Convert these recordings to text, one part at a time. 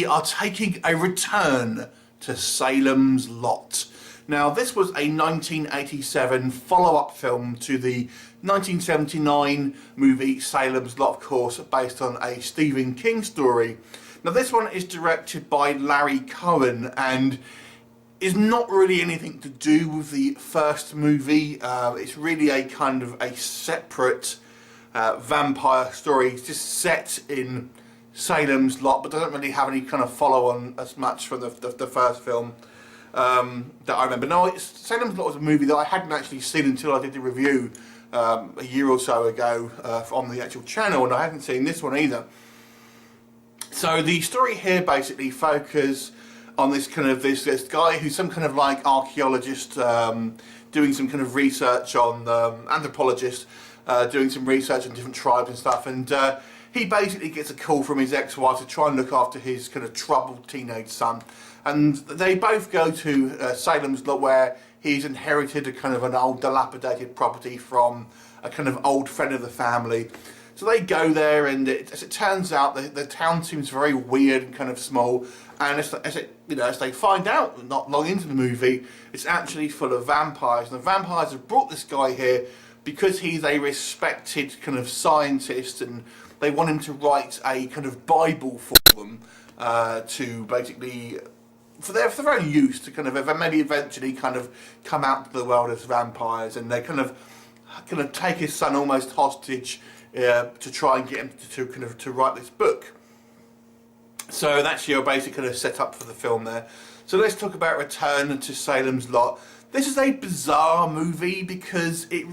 we are taking a return to Salem's Lot. Now, this was a 1987 follow-up film to the 1979 movie Salem's Lot, of course, based on a Stephen King story. Now, this one is directed by Larry Cohen and is not really anything to do with the first movie. It's really a kind of a separate vampire story. It's just set in Salem's Lot, but doesn't really have any kind of follow-on as much from the first film that I remember. No, Salem's Lot was a movie that I hadn't actually seen until I did the review a year or so ago on the actual channel, and I hadn't seen this one either. So the story here basically focuses on this kind of this guy who's some kind of like archaeologist doing some kind of research on anthropologist, doing some research on different tribes and stuff, and he basically gets a call from his ex-wife to try and look after his kind of troubled teenage son. And they both go to Salem's Lot, where he's inherited a kind of an old dilapidated property from a kind of old friend of the family. So they go there, and as it turns out, the town seems very weird and kind of small. And as they find out not long into the movie, it's actually full of vampires. And the vampires have brought this guy here because he's a respected kind of scientist, and they want him to write a kind of Bible for them to basically, for their own use, to kind of maybe eventually kind of come out to the world as vampires. And they kind of take his son almost hostage to try and get him to write this book. So that's your basic kind of setup for the film there. So let's talk about Return to Salem's Lot. This is a bizarre movie because it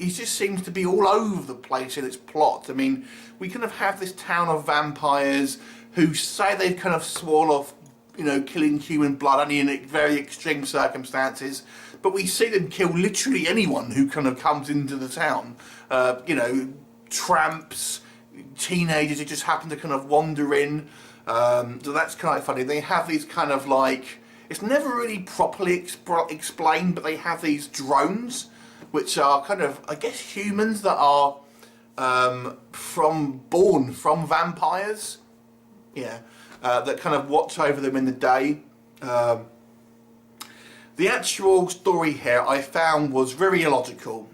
just seems to be all over the place in its plot. I mean, we kind of have this town of vampires who say they've kind of sworn off, killing human blood only in very extreme circumstances, but we see them kill literally anyone who kind of comes into the town. Tramps, teenagers who just happen to kind of wander in. So that's kind of funny. They have these kind of like, it's never really properly explained, but they have these drones, which are kind of, I guess, humans that are born from vampires. Yeah, that kind of watch over them in the day. The actual story here I found was very illogical.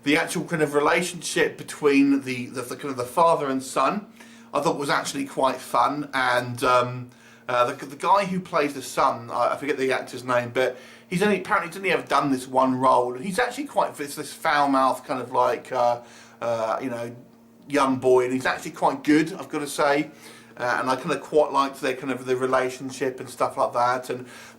The actual kind of relationship between the kind of the father and son, I thought was actually quite fun, and the guy who plays the son, I forget the actor's name, but he's only ever done this one role, and he's actually quite this foul-mouthed kind of like young boy, and he's actually quite good, I've got to say. And I kind of quite liked their kind of the relationship and stuff like that.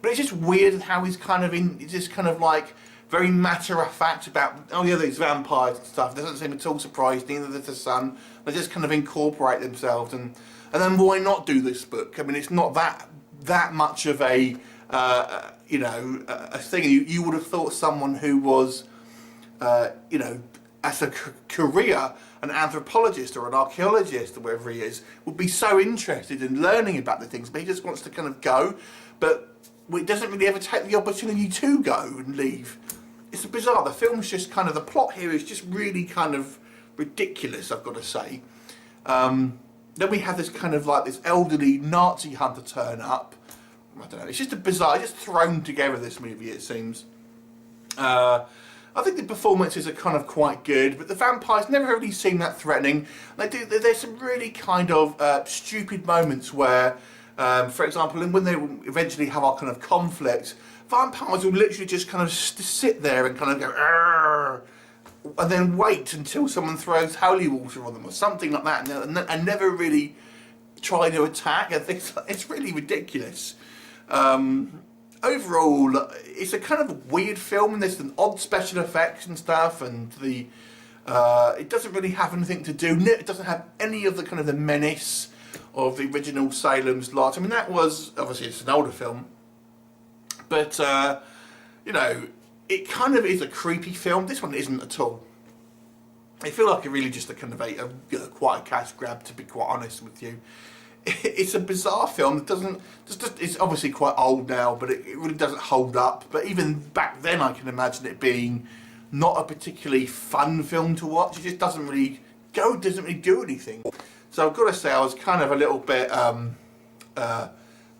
But it's just weird how he's kind of just kind of like very matter of fact about, oh yeah, these vampires and stuff. It doesn't seem at all surprised, neither does the son. They just kind of incorporate themselves, and then why not do this book? I mean, it's not that much of a a thing. You would have thought someone who was as a career, an anthropologist or an archaeologist or whatever he is, would be so interested in learning about the things, but he just wants to kind of go, but it doesn't really ever take the opportunity to go and leave. It's bizarre. The film's just kind of, the plot here is just really kind of ridiculous, I've got to say. Then we have this kind of like this elderly Nazi hunter turn up. I don't know, it's just a bizarre, just thrown together, this movie, it seems. I think the performances are kind of quite good, but the vampires never really seem that threatening. There's some really kind of stupid moments where, for example, when they eventually have our kind of conflict, vampires will literally just kind of sit there and kind of go, "Arr!" and then wait until someone throws holy water on them or something like that, and never really try to attack. I think it's really ridiculous. Overall, it's a kind of weird film, and there's some odd special effects and stuff, and it doesn't really have anything to do. It doesn't have any of the kind of the menace of the original Salem's Lot. I mean, that was, obviously it's an older film, but it kind of is a creepy film. This one isn't at all. I feel like it really just a kind of quite a cash grab, to be quite honest with you. It's a bizarre film. It doesn't. It's obviously quite old now, but it really doesn't hold up. But even back then, I can imagine it being not a particularly fun film to watch. It just doesn't really do anything. So I've got to say, I was kind of a little bit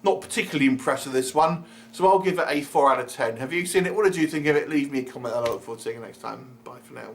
not particularly impressed with this one, so I'll give it a 4 out of 10. Have you seen it? What did you think of it? Leave me a comment and I look forward to seeing you next time. Bye for now.